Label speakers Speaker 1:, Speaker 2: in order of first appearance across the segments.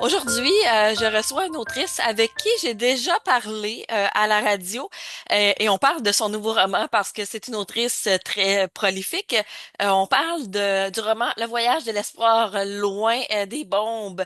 Speaker 1: Aujourd'hui, je reçois une autrice avec qui j'ai déjà parlé à la radio et on parle de son nouveau roman parce que c'est une autrice très prolifique. On parle du roman Le voyage de l'espoir loin des bombes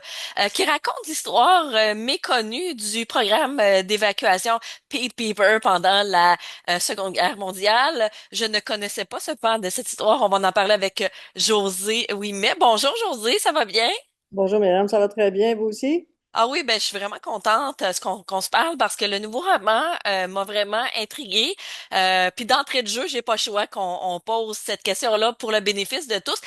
Speaker 1: qui raconte l'histoire méconnue du programme d'évacuation Peace Piper pendant la Seconde Guerre mondiale. Je ne connaissais pas ce pan de cette histoire. On va en parler avec José Ouimet. Bonjour José, ça va bien?
Speaker 2: Bonjour, mesdames, ça va très bien, vous aussi?
Speaker 1: Ah oui, ben je suis vraiment contente qu'on se parle parce que le nouveau roman m'a vraiment intriguée. Puis d'entrée de jeu, j'ai pas le choix qu'on pose cette question-là pour le bénéfice de tous.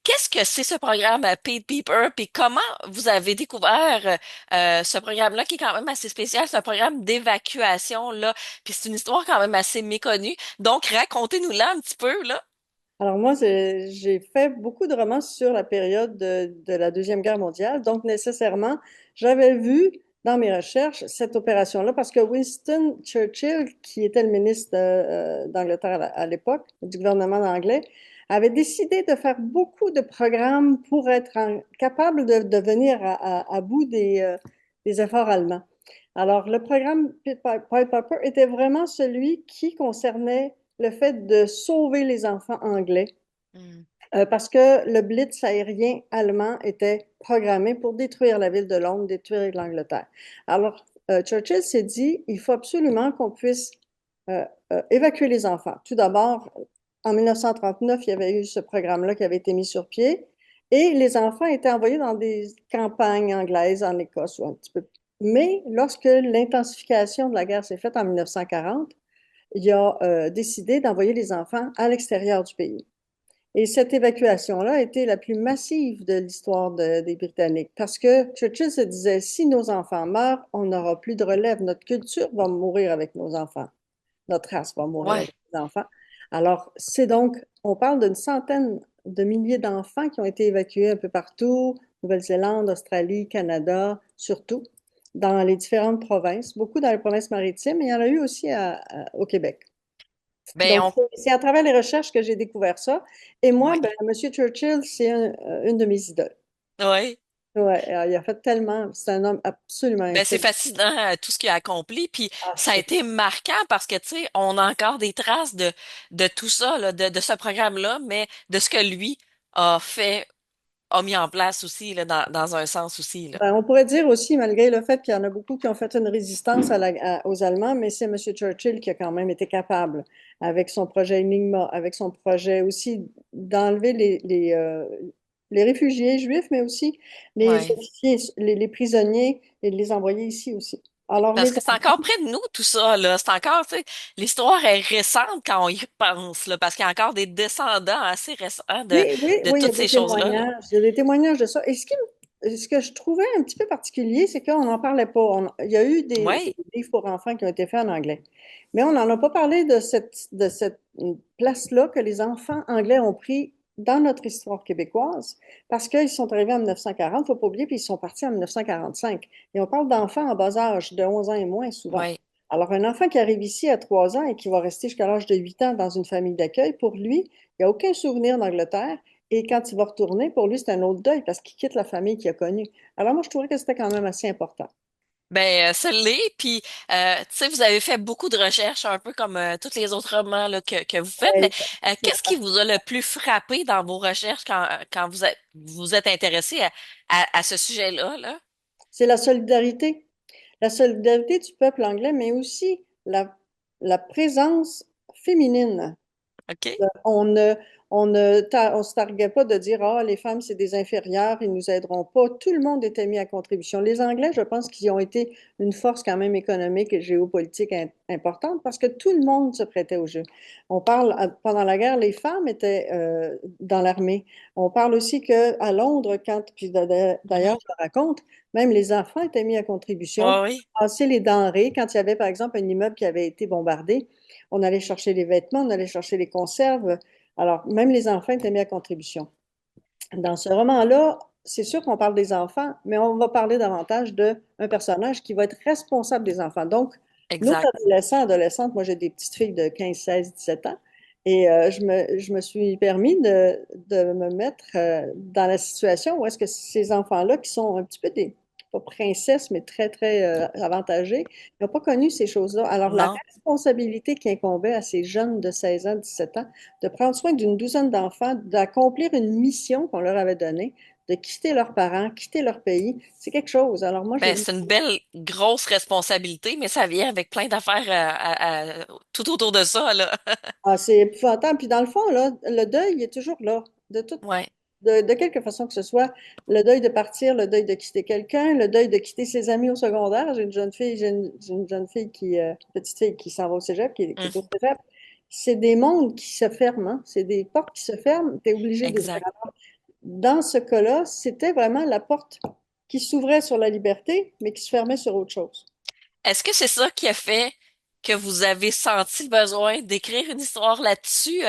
Speaker 1: Qu'est-ce que c'est ce programme Paid Peeper? Puis comment vous avez découvert ce programme-là qui est quand même assez spécial? C'est un programme d'évacuation là. Puis c'est une histoire quand même assez méconnue. Donc racontez-nous-la un petit peu là.
Speaker 2: Alors moi, j'ai fait beaucoup de romans sur la période de la Deuxième Guerre mondiale, donc nécessairement, j'avais vu dans mes recherches cette opération-là parce que Winston Churchill, qui était le ministre d'Angleterre à l'époque, du gouvernement anglais, avait décidé de faire beaucoup de programmes pour être capable de venir à bout des efforts allemands. Alors, le programme Pied Piper était vraiment celui qui concernait le fait de sauver les enfants anglais,
Speaker 1: Hmm.
Speaker 2: parce que le blitz aérien allemand était programmé pour détruire la ville de Londres, détruire l'Angleterre. Alors, Churchill s'est dit, il faut absolument qu'on puisse euh, évacuer les enfants. Tout d'abord, en 1939, il y avait eu ce programme-là qui avait été mis sur pied, et les enfants étaient envoyés dans des campagnes anglaises en Écosse ou un petit peu. Mais lorsque l'intensification de la guerre s'est faite en 1940, il a décidé d'envoyer les enfants à l'extérieur du pays. Et cette évacuation-là a été la plus massive de l'histoire des Britanniques parce que Churchill se disait, si nos enfants meurent, on n'aura plus de relève. Notre culture va mourir avec nos enfants. Notre race va mourir
Speaker 1: Ouais.
Speaker 2: avec nos enfants. Alors, c'est donc, on parle d'une centaine de milliers d'enfants qui ont été évacués un peu partout, Nouvelle-Zélande, Australie, Canada, surtout, dans les différentes provinces, beaucoup dans les provinces maritimes, et il y en a eu aussi au Québec.
Speaker 1: Ben
Speaker 2: Donc, c'est à travers les recherches que j'ai découvert ça. Et moi,
Speaker 1: ouais.
Speaker 2: ben, Monsieur Churchill, c'est une de mes idoles.
Speaker 1: Ouais.
Speaker 2: Ouais, il a fait tellement, c'est un homme absolument
Speaker 1: Ben, c'est
Speaker 2: intègre.
Speaker 1: fascinant tout ce qu'il a accompli. Puis
Speaker 2: Ah,
Speaker 1: ça a
Speaker 2: c'est
Speaker 1: été marquant parce que, tu sais, on a encore des traces de tout ça, là, de ce programme-là, mais de ce que lui a fait, a mis en place aussi, là, dans un sens aussi, là.
Speaker 2: Ben, on pourrait dire aussi, malgré le fait qu'il y en a beaucoup qui ont fait une résistance aux Allemands, mais c'est M. Churchill qui a quand même été capable, avec son projet Enigma, avec son projet aussi d'enlever les réfugiés juifs, mais aussi les
Speaker 1: Ouais.
Speaker 2: officiers, les prisonniers, et de les envoyer ici aussi. Alors,
Speaker 1: Parce
Speaker 2: les
Speaker 1: que c'est encore près de nous, tout ça, là. C'est encore, tu sais, l'histoire est récente quand on y pense, là, parce qu'il y a encore des descendants assez récents
Speaker 2: Oui, oui,
Speaker 1: de
Speaker 2: oui, il y a
Speaker 1: toutes
Speaker 2: des
Speaker 1: ces choses-là, là.
Speaker 2: témoignages. Il y a des témoignages de ça. Et ce que je trouvais un petit peu particulier, c'est qu'on n'en parlait pas. Il y a eu des
Speaker 1: Ouais.
Speaker 2: livres pour enfants qui ont été faits en anglais. Mais on n'en a pas parlé de cette place-là que les enfants anglais ont pris dans notre histoire québécoise, parce qu'ils sont arrivés en 1940, il ne faut pas oublier, puis ils sont partis en 1945. Et on parle d'enfants en bas âge, de 11 ans et moins souvent.
Speaker 1: Ouais.
Speaker 2: Alors, un enfant qui arrive ici à 3 ans et qui va rester jusqu'à l'âge de 8 ans dans une famille d'accueil, pour lui, il n'y a aucun souvenir d'Angleterre. Et quand il va retourner, pour lui, c'est un autre deuil parce qu'il quitte la famille qu'il a connue. Alors moi, je trouvais que c'était quand même assez important.
Speaker 1: Ben, ça l'est. Puis, tu sais, vous avez fait beaucoup de recherches, un peu comme tous les autres romans là, que vous faites. Mais
Speaker 2: Ouais,
Speaker 1: qu'est-ce qui vous a le plus frappé dans vos recherches quand vous êtes intéressé à ce sujet-là, là?
Speaker 2: c'est la solidarité. La solidarité du peuple anglais, mais aussi la présence féminine.
Speaker 1: OK?
Speaker 2: On on se targuait pas de dire, ah, les femmes, c'est des inférieurs, ils nous aideront pas. Tout le monde était mis à contribution. Les Anglais, je pense qu'ils ont été une force quand même économique et géopolitique importante parce que tout le monde se prêtait au jeu. On parle, pendant la guerre, les femmes étaient dans l'armée. On parle aussi qu'à Londres, puis d'ailleurs,
Speaker 1: Mhm.
Speaker 2: je le raconte, même les enfants étaient mis à contribution
Speaker 1: Ouais,
Speaker 2: pour
Speaker 1: oui.
Speaker 2: passer les denrées. Quand il y avait, par exemple, un immeuble qui avait été bombardé, on allait chercher les vêtements, on allait chercher les conserves. Alors, même les enfants étaient mis à contribution. Dans ce roman-là, c'est sûr qu'on parle des enfants, mais on va parler davantage d'un personnage qui va être responsable des enfants. Donc, nos
Speaker 1: Exact.
Speaker 2: adolescents, adolescentes, moi j'ai des petites filles de 15, 16, 17 ans, et je me suis permis de me mettre dans la situation où est-ce que ces enfants-là, qui sont un petit peu pas princesses, mais très, très avantagées. Ils n'ont pas connu ces choses-là. Alors, la
Speaker 1: Non.
Speaker 2: responsabilité qui incombait à ces jeunes de 16 ans, 17 ans, de prendre soin d'une douzaine d'enfants, d'accomplir une mission qu'on leur avait donnée, de quitter leurs parents, quitter leur pays, c'est quelque chose. Alors, moi, j'ai
Speaker 1: Ben,
Speaker 2: dit,
Speaker 1: c'est une belle grosse responsabilité, mais ça vient avec plein d'affaires tout autour de ça, là.
Speaker 2: ah, c'est épouvantable. Puis, dans le fond, là, le deuil, il est toujours là.
Speaker 1: Ouais.
Speaker 2: De quelque façon que ce soit, le deuil de partir, le deuil de quitter quelqu'un, le deuil de quitter ses amis au secondaire. J'ai une jeune fille petite fille qui s'en va au cégep, qui est au
Speaker 1: Mhm.
Speaker 2: cégep. C'est des mondes qui se ferment, hein. C'est des portes qui se ferment, tu es obligé d'ouvrir.
Speaker 1: Exact.
Speaker 2: Dans ce cas-là, c'était vraiment la porte qui s'ouvrait sur la liberté, mais qui se fermait sur autre chose.
Speaker 1: Est-ce que c'est ça qui a fait que vous avez senti le besoin d'écrire une histoire là-dessus,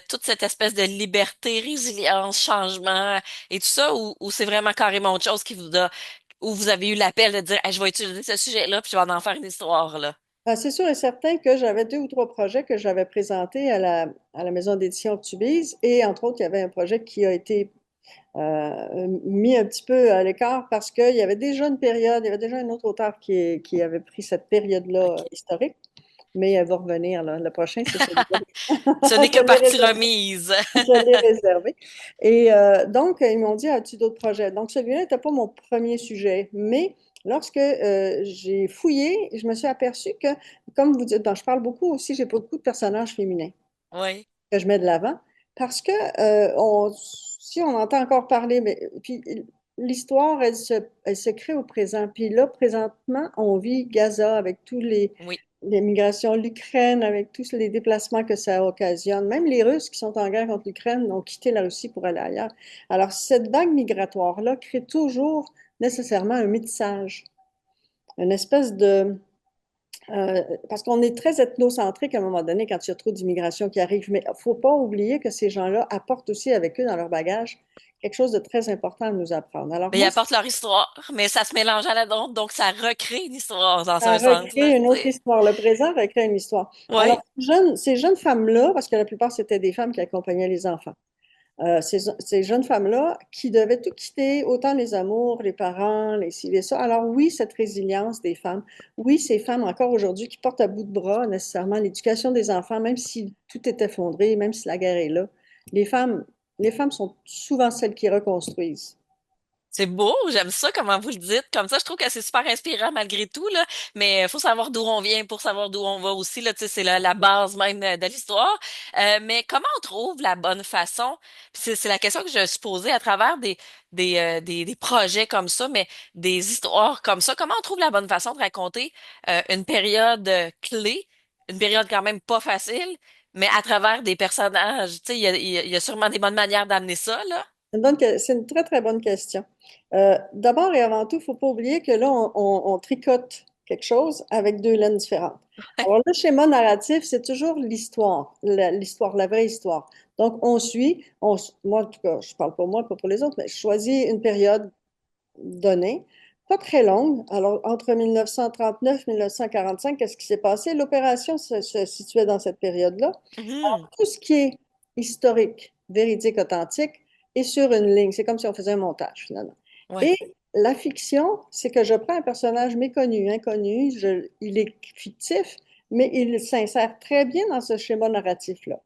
Speaker 1: toute cette espèce de liberté, résilience, changement et tout ça, ou c'est vraiment carrément autre chose qui où vous avez eu l'appel de dire, Hey, je vais utiliser ce sujet-là, puis je vais en faire une histoire, là.
Speaker 2: Ah, c'est sûr et certain que j'avais deux ou trois projets que j'avais présentés à la maison d'édition Tubise, et entre autres, il y avait un projet qui a été mis un petit peu à l'écart parce qu'il y avait déjà une période, il y avait déjà un autre auteur qui avait pris cette période-là
Speaker 1: OK.
Speaker 2: historique, mais elle va revenir, là. Le prochain, c'est celui-là.
Speaker 1: Ce n'est que
Speaker 2: Je l'ai
Speaker 1: partie
Speaker 2: réservé.
Speaker 1: remise.
Speaker 2: Je l'ai réservé. Et donc, ils m'ont dit, as-tu d'autres projets? Donc, celui-là n'était pas mon premier sujet, mais lorsque j'ai fouillé, je me suis aperçue que, comme vous dites, je parle beaucoup aussi, j'ai beaucoup de personnages féminins
Speaker 1: Oui,
Speaker 2: que je mets de l'avant parce que si on entend encore parler, mais puis l'histoire, elle se crée au présent. Puis là, présentement, on vit Gaza avec
Speaker 1: oui.
Speaker 2: les migrations, l'Ukraine avec tous les déplacements que ça occasionne. Même les Russes qui sont en guerre contre l'Ukraine ont quitté la Russie pour aller ailleurs. Alors, cette vague migratoire-là crée toujours nécessairement un métissage, une espèce de parce qu'on est très ethnocentrique à un moment donné quand il y a trop d'immigration qui arrive, mais il ne faut pas oublier que ces gens-là apportent aussi avec eux dans leur bagage quelque chose de très important à nous apprendre. Alors
Speaker 1: Mais ils
Speaker 2: moi,
Speaker 1: apportent leur histoire, mais ça se mélange à la nôtre, donc ça recrée une histoire dans
Speaker 2: ça
Speaker 1: un sens, là,
Speaker 2: recrée une
Speaker 1: tu
Speaker 2: autre
Speaker 1: sais.
Speaker 2: histoire. Le présent recrée une histoire. Alors,
Speaker 1: Oui.
Speaker 2: ces jeunes femmes-là, parce que la plupart c'était des femmes qui accompagnaient les enfants, ces jeunes femmes-là qui devaient tout quitter, autant les amours, les parents, les ci, les ça. Alors oui, cette résilience des femmes, oui, ces femmes encore aujourd'hui qui portent à bout de bras nécessairement l'éducation des enfants, même si tout est effondré, même si la guerre est là, les femmes, les femmes sont souvent celles qui reconstruisent.
Speaker 1: C'est beau, j'aime ça comment vous le dites. Comme ça, je trouve que c'est super inspirant malgré tout, là. Mais il faut savoir d'où on vient pour savoir d'où on va aussi, là. Tu sais, c'est la base même de l'histoire. Mais comment on trouve la bonne façon? Puis c'est la question que je me suis posée à travers des projets comme ça, mais des histoires comme ça. Comment on trouve la bonne façon de raconter une période clé, une période quand même pas facile, mais à travers des personnages? Tu sais, il y a sûrement des bonnes manières d'amener ça, là.
Speaker 2: C'est une très, très bonne question. D'abord et avant tout, il ne faut pas oublier que là, on tricote quelque chose avec deux laines différentes. Alors, le schéma narratif, c'est toujours l'histoire, l'histoire, la vraie histoire. Donc, on suit, moi, en tout cas, je ne parle pas moi, pas pour les autres, mais je choisis une période donnée, pas très longue. Alors, entre 1939 et 1945, qu'est-ce qui s'est passé? L'opération se situait dans cette période-là.
Speaker 1: Mhm.
Speaker 2: Tout ce qui est historique, véridique, authentique est sur une ligne. C'est comme si on faisait un montage, finalement.
Speaker 1: Ouais.
Speaker 2: Et la fiction, c'est que je prends un personnage méconnu, inconnu, il est fictif, mais il s'insère très bien dans ce schéma narratif-là.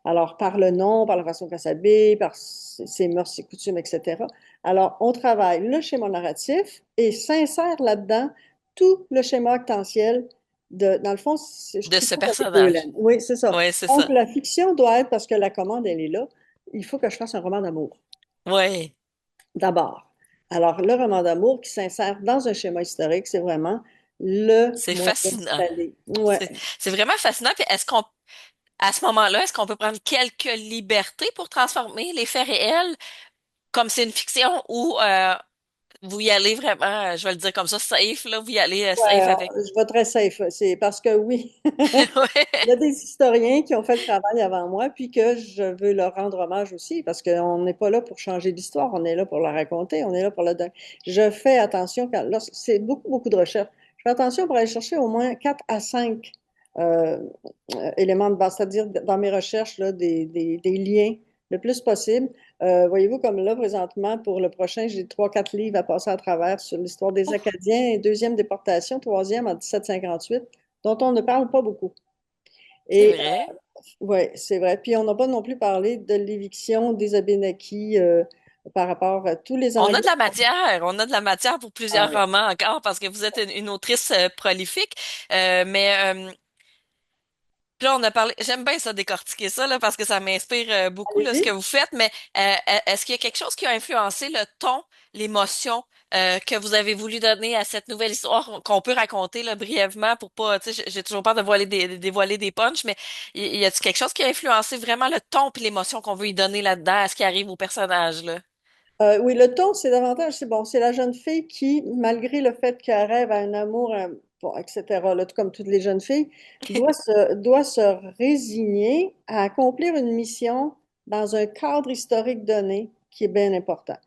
Speaker 2: Alors, par le nom, par la façon qu'elle s'habille, par ses mœurs, ses coutumes, etc. Alors, on travaille le schéma narratif et s'insère là-dedans tout le schéma actentiel dans le fond, je
Speaker 1: De ce
Speaker 2: tricote avec deux
Speaker 1: personnage.
Speaker 2: laines. Oui, c'est ça.
Speaker 1: Ouais, c'est
Speaker 2: Donc,
Speaker 1: ça.
Speaker 2: la fiction doit être, parce que la commande, elle est là, il faut que je fasse un roman d'amour,
Speaker 1: Ouais,
Speaker 2: d'abord. Alors, le roman d'amour qui s'insère dans un schéma historique, c'est vraiment le
Speaker 1: c'est
Speaker 2: moyen
Speaker 1: fascinant.
Speaker 2: d'aller. Ouais.
Speaker 1: C'est vraiment fascinant. Puis à ce moment-là, est-ce qu'on peut prendre quelques libertés pour transformer les faits réels comme c'est une fiction ou vous y allez vraiment, je vais le dire comme ça, safe, là, vous y allez
Speaker 2: Ouais,
Speaker 1: safe avec.
Speaker 2: je vais très safe. C'est parce que oui, il y
Speaker 1: Ouais.
Speaker 2: a des historiens qui ont fait le travail avant moi, puis que je veux leur rendre hommage aussi, parce qu'on n'est pas là pour changer l'histoire, on est là pour la raconter, on est là pour la donner. Je fais attention, c'est beaucoup, beaucoup de recherche. Je fais attention pour aller chercher au moins 4 à 5 euh, éléments de base, c'est-à-dire dans mes recherches, là, des liens le plus possible. Voyez-vous, comme là, présentement, pour le prochain, j'ai trois, quatre livres à passer à travers sur l'histoire des
Speaker 1: Oh,
Speaker 2: Acadiens, deuxième déportation, troisième en 1758, dont on ne parle pas beaucoup.
Speaker 1: c'est
Speaker 2: Et
Speaker 1: vrai.
Speaker 2: oui, c'est vrai. Puis on n'a pas non plus parlé de l'éviction des Abénakis par rapport à tous les
Speaker 1: On a
Speaker 2: Anglais.
Speaker 1: de la matière, on a de la matière pour
Speaker 2: Ah
Speaker 1: plusieurs
Speaker 2: oui.
Speaker 1: romans encore parce que vous êtes une autrice prolifique. Mais puis là, on a parlé, j'aime bien ça décortiquer ça là, parce que ça m'inspire beaucoup là, ce que
Speaker 2: Allez-y.
Speaker 1: vous faites, mais est-ce qu'il y a quelque chose qui a influencé le ton, l'émotion que vous avez voulu donner à cette nouvelle histoire qu'on peut raconter là, brièvement pour pas, tu sais, j'ai toujours peur de dévoiler des punchs, mais y a-t-il quelque chose qui a influencé vraiment le ton et l'émotion qu'on veut y donner là-dedans à ce qui arrive au personnage là?
Speaker 2: Oui, le ton, c'est davantage, c'est bon, c'est la jeune fille qui, malgré le fait qu'elle rêve à un amour, bon, etc., là, tout comme toutes les jeunes filles, doit se résigner à accomplir une mission dans un cadre historique donné qui est bien important.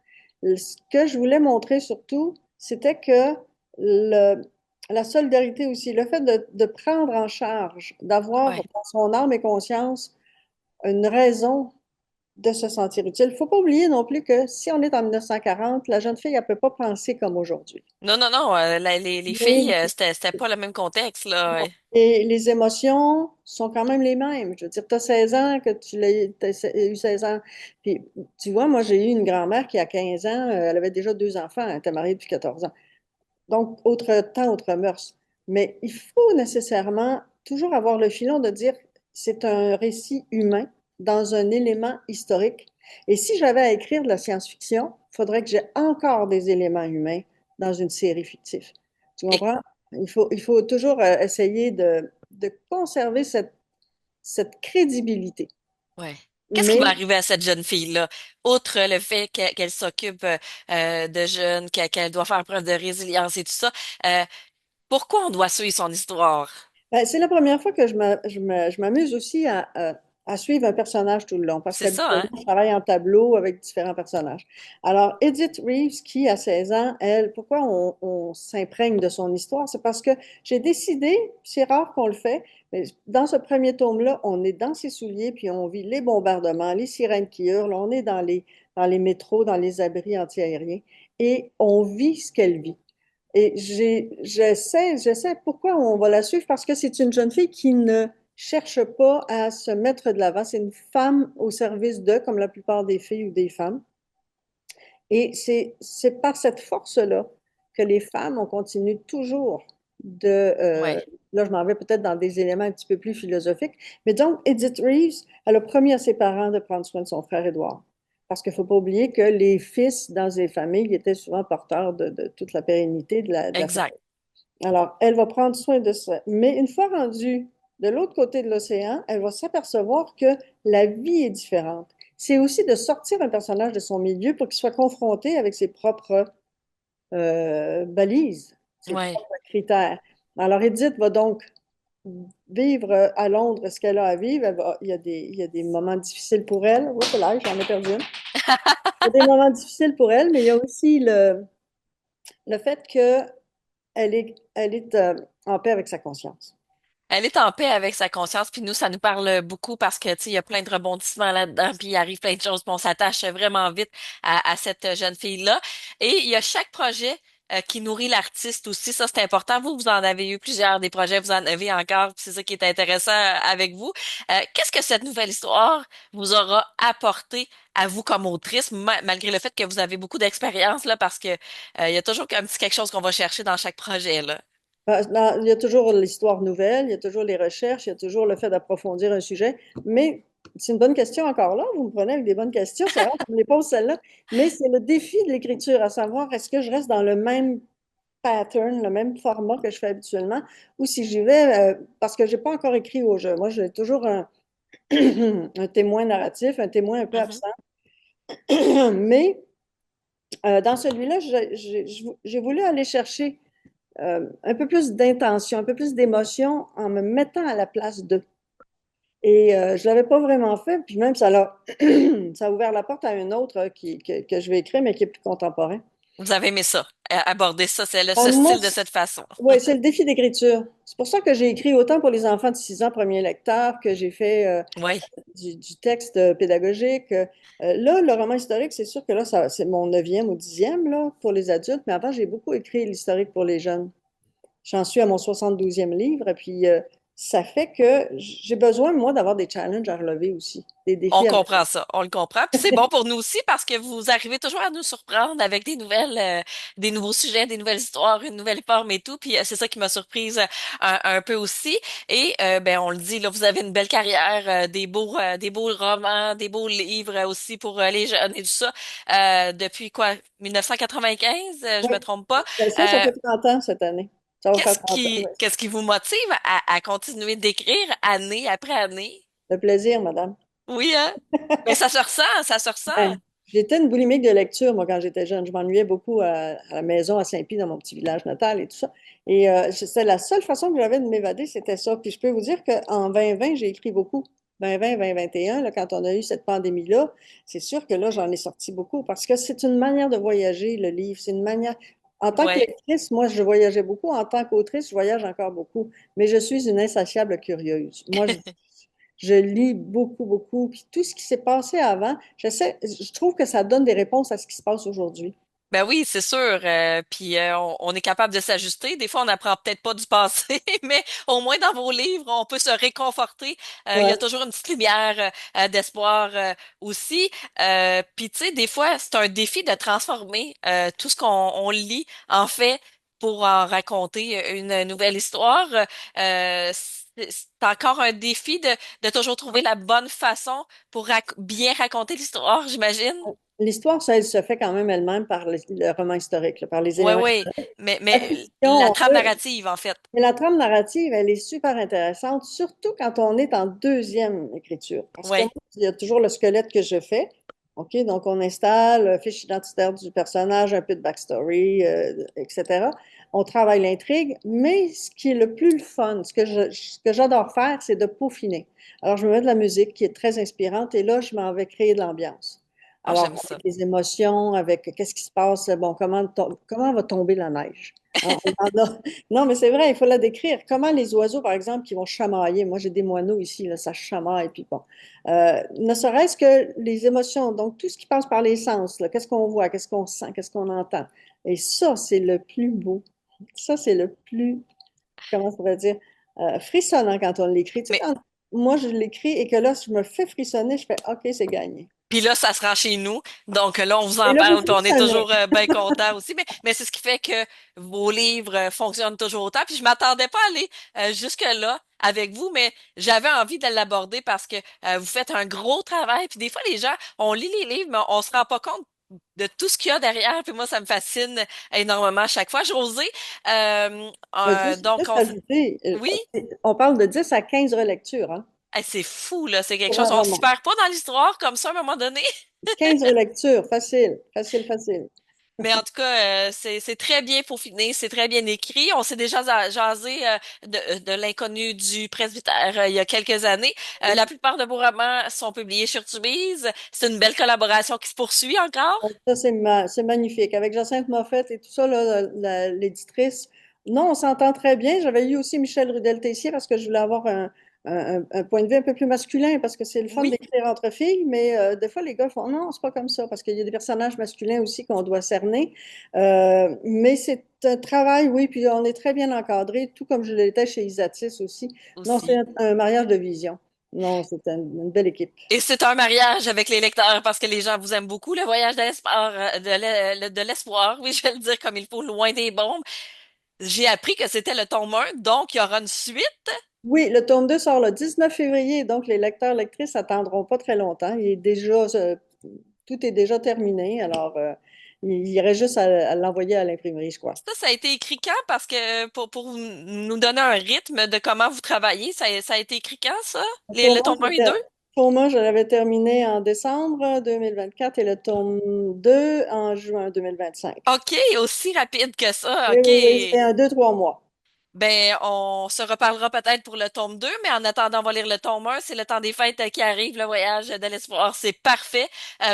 Speaker 2: Ce que je voulais montrer surtout, c'était que le, la solidarité aussi, le fait de prendre en charge, d'avoir
Speaker 1: Ouais.
Speaker 2: dans son âme et conscience une raison de se sentir utile. Il ne faut pas oublier non plus que si on est en 1940, la jeune fille, elle ne peut pas penser comme aujourd'hui.
Speaker 1: Non, non, non, les filles,
Speaker 2: Mais
Speaker 1: c'était pas le même contexte, là. Ouais.
Speaker 2: et les émotions sont quand même les mêmes. Je veux dire, tu as 16 ans, que t'as eu 16 ans. Puis, tu vois, moi, j'ai eu une grand-mère qui, a 15 ans, elle avait déjà deux enfants, elle était mariée depuis 14 ans. Donc, autre temps, autre mœurs. Mais il faut nécessairement toujours avoir le filon de dire c'est un récit humain dans un élément historique. Et si j'avais à écrire de la science-fiction, il faudrait que j'ai encore des éléments humains dans une série fictive. Tu
Speaker 1: Et,
Speaker 2: comprends? Il faut toujours essayer de conserver cette crédibilité.
Speaker 1: ouais. Qu'est-ce qui va
Speaker 2: Mais
Speaker 1: arriver à cette jeune fille-là, outre le fait qu'elle s'occupe de jeunes, qu'elle doit faire preuve de résilience et tout ça, euh, pourquoi on doit suivre son histoire?
Speaker 2: ben, c'est la première fois que je m'amuse aussi à suivre un personnage tout le long, parce
Speaker 1: C'est ça, hein?
Speaker 2: qu'habituellement, je travaille en tableau avec différents personnages. Alors, Edith Reeves, qui a 16 ans, elle, pourquoi on s'imprègne de son histoire? C'est parce que j'ai décidé, c'est rare qu'on le fait, mais dans ce premier tome-là, on est dans ses souliers, puis on vit les bombardements, les sirènes qui hurlent, on est dans les métros, dans les abris antiaériens, et on vit ce qu'elle vit. Et j'essaie pourquoi on va la suivre, parce que c'est une jeune fille qui ne cherche pas à se mettre de l'avant. C'est une femme au service d'eux, comme la plupart des filles ou des femmes. Et c'est par cette force-là que les femmes ont continué toujours
Speaker 1: Ouais.
Speaker 2: là je m'en vais peut-être dans des éléments un petit peu plus philosophiques, mais donc Edith Reeves, elle a promis à ses parents de prendre soin de son frère Édouard. Parce qu'il ne faut pas oublier que les fils dans les familles étaient souvent porteurs de toute la pérennité de la famille.
Speaker 1: Exact.
Speaker 2: Alors, elle va prendre soin de ça. Mais une fois rendue de l'autre côté de l'océan, elle va s'apercevoir que la vie est différente. C'est aussi de sortir un personnage de son milieu pour qu'il soit confronté avec ses propres balises, ses
Speaker 1: Ouais.
Speaker 2: propres critères. Alors, Edith va donc vivre à Londres ce qu'elle a à vivre. Il y a des moments difficiles pour elle. Oups là, j'en ai perdu une. Il y a des moments difficiles pour elle, mais il y a aussi le fait qu'elle est en paix avec sa conscience.
Speaker 1: Elle est en paix avec sa conscience, puis nous, ça nous parle beaucoup parce que, tu sais, il y a plein de rebondissements là-dedans, puis il arrive plein de choses, puis on s'attache vraiment vite à cette jeune fille-là. Et il y a chaque projet qui nourrit l'artiste aussi, ça c'est important. Vous, vous en avez eu plusieurs des projets, vous en avez encore, puis c'est ça qui est intéressant avec vous. Qu'est-ce que cette nouvelle histoire vous aura apporté à vous comme autrice, malgré le fait que vous avez beaucoup d'expérience, là, parce que il y a toujours un petit quelque chose qu'on va chercher dans chaque projet, là.
Speaker 2: Il y a toujours l'histoire nouvelle, il y a toujours les recherches, il y a toujours le fait d'approfondir un sujet. Mais c'est une bonne question encore là. Vous me prenez avec des bonnes questions. C'est rare qu'on me les pose celle-là. Mais c'est le défi de l'écriture, à savoir est-ce que je reste dans le même pattern, le même format que je fais habituellement, ou si j'y vais, parce que je n'ai pas encore écrit au jeu. Moi, j'ai toujours un témoin narratif, un témoin un peu
Speaker 1: Mhm.
Speaker 2: absent. Mais dans celui-là, j'ai voulu aller chercher un peu plus d'intention, un peu plus d'émotion en me mettant à la place d'eux. Et je ne l'avais pas vraiment fait, puis même ça a ouvert la porte à un autre que je vais écrire, mais qui est plus contemporain.
Speaker 1: Vous avez aimé ça, aborder ça,
Speaker 2: Ben,
Speaker 1: ce
Speaker 2: moi,
Speaker 1: style de cette façon.
Speaker 2: oui, c'est le défi d'écriture. C'est pour ça que j'ai écrit autant pour les enfants de 6 ans, premier lecteur, que j'ai fait
Speaker 1: Oui,
Speaker 2: du texte pédagogique. Là, le roman historique, c'est sûr que là, c'est mon neuvième ou dixième là, pour les adultes, mais avant, j'ai beaucoup écrit l'historique pour les jeunes. J'en suis à mon 72e livre, et puis ça fait que j'ai besoin, moi, d'avoir des challenges à relever aussi, des
Speaker 1: on
Speaker 2: défis à
Speaker 1: comprend
Speaker 2: relever.
Speaker 1: ça, on le comprend. Puis c'est bon pour nous aussi parce que vous arrivez toujours à nous surprendre avec des nouvelles, des nouveaux sujets, des nouvelles histoires, une nouvelle forme et tout. Puis c'est ça qui m'a surprise un peu aussi. Et ben on le dit, là, vous avez une belle carrière, des beaux romans, des beaux livres aussi pour les jeunes et tout ça. Depuis quoi, 1995, je
Speaker 2: Oui,
Speaker 1: me trompe pas.
Speaker 2: ben ça
Speaker 1: Euh,
Speaker 2: fait 30 ans cette année. Ça va faire 30 ans, oui.
Speaker 1: qu'est-ce qui vous motive à continuer d'écrire année après année?
Speaker 2: Le plaisir, madame.
Speaker 1: Oui, hein? Mais ça se ressent.
Speaker 2: Ben, j'étais une boulimique de lecture, moi, quand j'étais jeune. Je m'ennuyais beaucoup à la maison à Saint-Pie, dans mon petit village natal et tout ça. Et c'était la seule façon que j'avais de m'évader, c'était ça. Puis je peux vous dire qu'en 2020, j'ai écrit beaucoup. 2020, 2021, là, quand on a eu cette pandémie-là, c'est sûr que là, j'en ai sorti beaucoup parce que c'est une manière de voyager, le livre. C'est une manière. En tant que
Speaker 1: Ouais.
Speaker 2: lectrice, moi, je voyageais beaucoup. En tant qu'autrice, je voyage encore beaucoup. Mais je suis une insatiable curieuse. Moi, je lis beaucoup, beaucoup. Puis tout ce qui s'est passé avant, je trouve que ça donne des réponses à ce qui se passe aujourd'hui.
Speaker 1: Ben oui, c'est sûr. Puis on est capable de s'ajuster. Des fois, on n'apprend peut-être pas du passé, mais au moins dans vos livres, on peut se réconforter. Il y a
Speaker 2: Ouais.
Speaker 1: toujours une petite lumière d'espoir aussi. Puis tu sais, des fois, c'est un défi de transformer tout ce qu'on on lit en fait pour en raconter une nouvelle histoire. C'est encore un défi de toujours trouver la bonne façon pour bien raconter l'histoire, j'imagine.
Speaker 2: L'histoire, ça, elle se fait quand même elle-même par le roman historique, là, par les
Speaker 1: Ouais,
Speaker 2: éléments
Speaker 1: ouais,
Speaker 2: historiques. La
Speaker 1: mais la
Speaker 2: fiction,
Speaker 1: trame narrative, en fait.
Speaker 2: mais la trame narrative, elle est super intéressante, surtout quand on est en deuxième écriture. Parce que moi,
Speaker 1: Ouais,
Speaker 2: il y a toujours le squelette que je fais. OK, donc on installe fiche identitaire du personnage, un peu de backstory, etc. On travaille l'intrigue, mais ce qui est le plus le fun, ce que j'adore faire, c'est de peaufiner. Alors, je me mets de la musique qui est très inspirante et là, je m'en vais créer de l'ambiance.
Speaker 1: oh,
Speaker 2: Alors,
Speaker 1: j'aime ça.
Speaker 2: avec les émotions, avec qu'est-ce qui se passe, bon, comment va tomber la neige? Hein, on en a. Non, mais c'est vrai, il faut la décrire. Comment les oiseaux, par exemple, qui vont chamailler. Moi, j'ai des moineaux ici, là, ça chamaille, puis bon. Ne serait-ce que les émotions, donc tout ce qui passe par les sens, là, qu'est-ce qu'on voit, qu'est-ce qu'on sent, qu'est-ce qu'on entend. Et ça, c'est le plus beau. Ça, c'est le plus, comment je pourrais dire, frissonnant quand on l'écrit. Tu sais,
Speaker 1: Mais
Speaker 2: quand moi, je l'écris et que là, je me fais frissonner, je fais OK, c'est gagné.
Speaker 1: puis là, ça se rend chez nous. Donc là, on vous
Speaker 2: Et
Speaker 1: en
Speaker 2: là, vous
Speaker 1: parle, puis on est
Speaker 2: frissonnez.
Speaker 1: toujours bien content aussi. Mais c'est ce qui fait que vos livres fonctionnent toujours autant. Puis je m'attendais pas à aller jusque-là avec vous, mais j'avais envie de l'aborder parce que vous faites un gros travail. Puis des fois, les gens, on lit les livres, mais on se rend pas compte de tout ce qu'il y a derrière. Puis moi, ça me fascine énormément à chaque fois. José, donc
Speaker 2: Juste rajouter,
Speaker 1: oui.
Speaker 2: on parle de 10 à 15 relectures, hein,
Speaker 1: Hey, c'est fou, là. C'est quelque
Speaker 2: pour un
Speaker 1: chose. On s'y
Speaker 2: roman.
Speaker 1: perd pas dans l'histoire comme ça à un moment donné.
Speaker 2: 15 relectures, facile, facile, facile.
Speaker 1: Mais en tout cas, c'est très bien peaufiné, c'est très bien écrit. On s'est déjà jasé de l'inconnu du presbytère il y a quelques années. La plupart de vos romans sont publiés sur Tubize. C'est une belle collaboration qui se poursuit encore.
Speaker 2: Ça, c'est magnifique. Avec Jacinthe Moffett et tout ça, là, l'éditrice, non, on s'entend très bien. J'avais eu aussi Michel Rudel-Tessier parce que je voulais avoir un point de vue un peu plus masculin parce que c'est le fun
Speaker 1: Oui.
Speaker 2: d'écrire entre filles, mais des fois, les gars font non, c'est pas comme ça parce qu'il y a des personnages masculins aussi qu'on doit cerner. Mais c'est un travail, oui, puis on est très bien encadré, tout comme je l'étais chez Isatis aussi. Non, c'est
Speaker 1: Aussi.
Speaker 2: un mariage de vision. Non, c'est une belle équipe.
Speaker 1: Et c'est un mariage avec les lecteurs parce que les gens vous aiment beaucoup. Le voyage de l'espoir, de l'espoir, oui, je vais le dire comme il faut, loin des bombes. J'ai appris que c'était le tome 1, donc il y aura une suite.
Speaker 2: Oui, le tome 2 sort le 19 février, donc les lecteurs, lectrices attendront pas très longtemps. Tout est déjà terminé, alors il y aurait juste à l'envoyer à l'imprimerie, je crois.
Speaker 1: Ça a été écrit quand? Parce que pour nous donner un rythme de comment vous travaillez, ça a été écrit quand, ça?
Speaker 2: Le
Speaker 1: Le
Speaker 2: tome 1,
Speaker 1: tome 1 et 2?
Speaker 2: je l'avais terminé en décembre 2024 et le tome 2 en juin 2025.
Speaker 1: OK, aussi rapide que ça.
Speaker 2: Oui,
Speaker 1: OK.
Speaker 2: oui, oui, c'est un 2-3 mois.
Speaker 1: Ben, on se reparlera peut-être pour le tome 2, mais en attendant, on va lire le tome 1. C'est le temps des fêtes qui arrive, le voyage de l'espoir. C'est parfait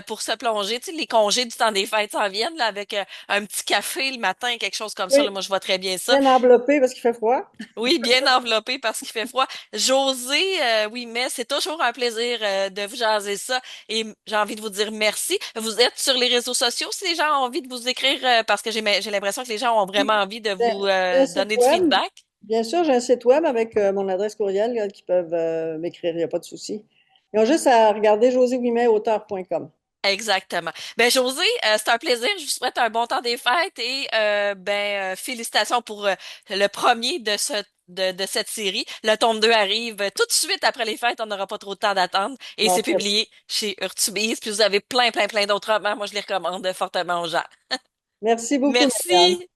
Speaker 1: pour se plonger. Tu sais, les congés du temps des fêtes s'en viennent là, avec un petit café le matin, quelque chose comme ça. Là,
Speaker 2: Oui,
Speaker 1: moi, je vois très bien ça.
Speaker 2: bien enveloppé parce qu'il fait froid.
Speaker 1: Oui, bien enveloppé parce qu'il fait froid. José, oui, mais c'est toujours un plaisir de vous jaser ça et j'ai envie de vous dire merci. Vous êtes sur les réseaux sociaux si les gens ont envie de vous écrire parce que j'ai l'impression que les gens ont vraiment
Speaker 2: Oui,
Speaker 1: envie de
Speaker 2: j'ai
Speaker 1: vous
Speaker 2: j'ai un site
Speaker 1: donner du
Speaker 2: web.
Speaker 1: feedback.
Speaker 2: Bien sûr, j'ai un site web avec mon adresse courriel là, qui peuvent m'écrire, il n'y a pas de souci. Ils ont juste à regarder joséguimetauteur.com.
Speaker 1: Exactement. Ben José, c'est un plaisir. Je vous souhaite un bon temps des fêtes et félicitations pour le premier de cette série. Le tome 2 arrive tout de suite après les fêtes. On n'aura pas trop de temps d'attendre et
Speaker 2: Non,
Speaker 1: c'est
Speaker 2: très
Speaker 1: publié chez Urtubise. Puis vous avez plein d'autres romans. Moi, je les recommande fortement aux gens.
Speaker 2: Merci beaucoup, Marianne.
Speaker 1: Merci.